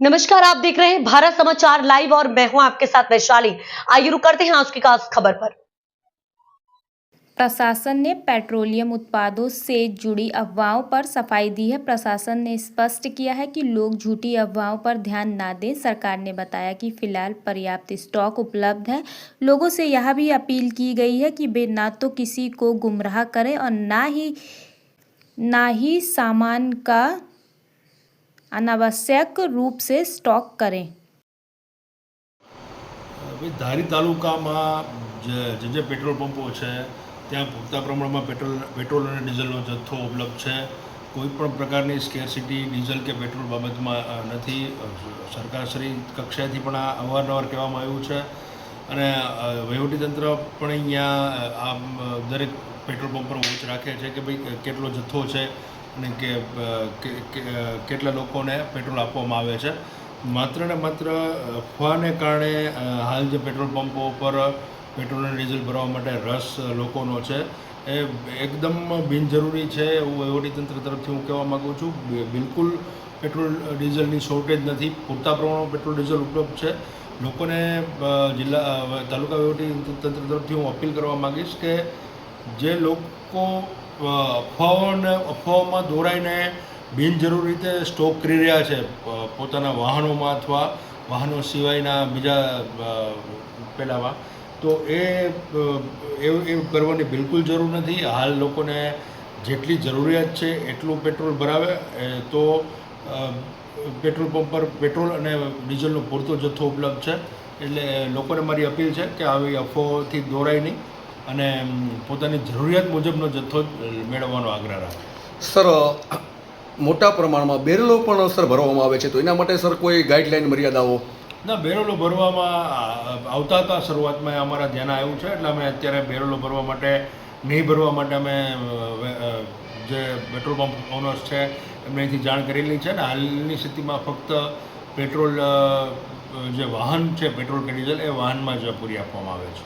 नमस्कार, आप देख रहे हैं भारत समाचार लाइव और मैं हूं आपके साथ वैशाली। आइए रुक करते हैं आज की खास खबर पर। प्रशासन ने पेट्रोलियम उत्पादों से जुड़ी अफवाहों पर सफाई दी है। प्रशासन ने स्पष्ट किया है कि लोग झूठी अफवाहों पर ध्यान न दें। सरकार ने बताया कि फिलहाल पर्याप्त स्टॉक उपलब्ध है। लोगों से यह भी अपील की गई है कि वे न तो किसी को गुमराह करें और न ही सामान का अनावश्यक रूप से स्टॉक करें। ધારી તાલુકામાં જે પેટ્રોલ પંપો છે ત્યાં પૂરતા પ્રમાણમાં પેટ્રોલ અને ડીઝલનો જથ્થો ઉપલબ્ધ છે. કોઈ પણ પ્રકારની સ્કેરસિટી ડીઝલ કે પેટ્રોલ બાબતમાં નથી. સરકારશ્રી કક્ષાએથી પણ આ અવારનવાર કહેવામાં આવ્યું છે અને વહીવટીતંત્ર પણ અહીંયા આ દરેક પેટ્રોલ પંપ પર વોચ રાખે છે કે ભાઈ કેટલો જથ્થો છે અને કેટલા લોકોને પેટ્રોલ આપવામાં આવે છે. માત્ર ને માત્ર અફવાને કારણે હાલ જે પેટ્રોલ પંપો પર પેટ્રોલ અને ડીઝલ ભરવા માટે રસ લોકોનો છે એ એકદમ બિનજરૂરી છે એવું વહીવટીતંત્ર તરફથી હું કહેવા માગું છું. બિલકુલ પેટ્રોલ ડીઝલની શોર્ટેજ નથી. પૂરતા પ્રમાણમાં પેટ્રોલ ડીઝલ ઉપલબ્ધ છે. લોકોને તાલુકા વહીવટીતંત્ર તરફથી હું અપીલ કરવા માગીશ કે જે લોકો અફવાઓમાં દોરાઈને બિનજરૂરી રીતે સ્ટોક કરી રહ્યા છે પોતાના વાહનોમાં અથવા વાહનો સિવાયના બીજા પેલામાં, તો એ કરવાની બિલકુલ જરૂર નથી. હાલ લોકોને જેટલી જરૂરિયાત છે એટલું પેટ્રોલ ભરાવે તો પેટ્રોલ પંપ પર પેટ્રોલ અને ડીઝલનો પૂરતો જથ્થો ઉપલબ્ધ છે. એટલે લોકોને મારી અપીલ છે કે આવી અફવાઓથી દોરાય નહીં અને પોતાની જરૂરિયાત મુજબનો જથ્થો મેળવવાનો આગ્રહ રાખે. સર, મોટા પ્રમાણમાં બેરલો પણ સર ભરવામાં આવે છે, તો એના માટે સર કોઈ ગાઈડલાઈન મર્યાદાઓ? ના, બેરલો ભરવામાં આવતા હતા શરૂઆતમાં અમારા ધ્યાન આવ્યું છે એટલે અમે અત્યારે બેરલો ભરવા માટે નહીં ભરવા માટે અમે જે પેટ્રોલ પંપ ઓનર્સ છે એમને અહીંથી જાણ કરેલી છે ને હાલની સ્થિતિમાં ફક્ત પેટ્રોલ જે વાહન છે પેટ્રોલ કે ડીઝલ એ વાહનમાં જ પૂરી આપવામાં આવે છે.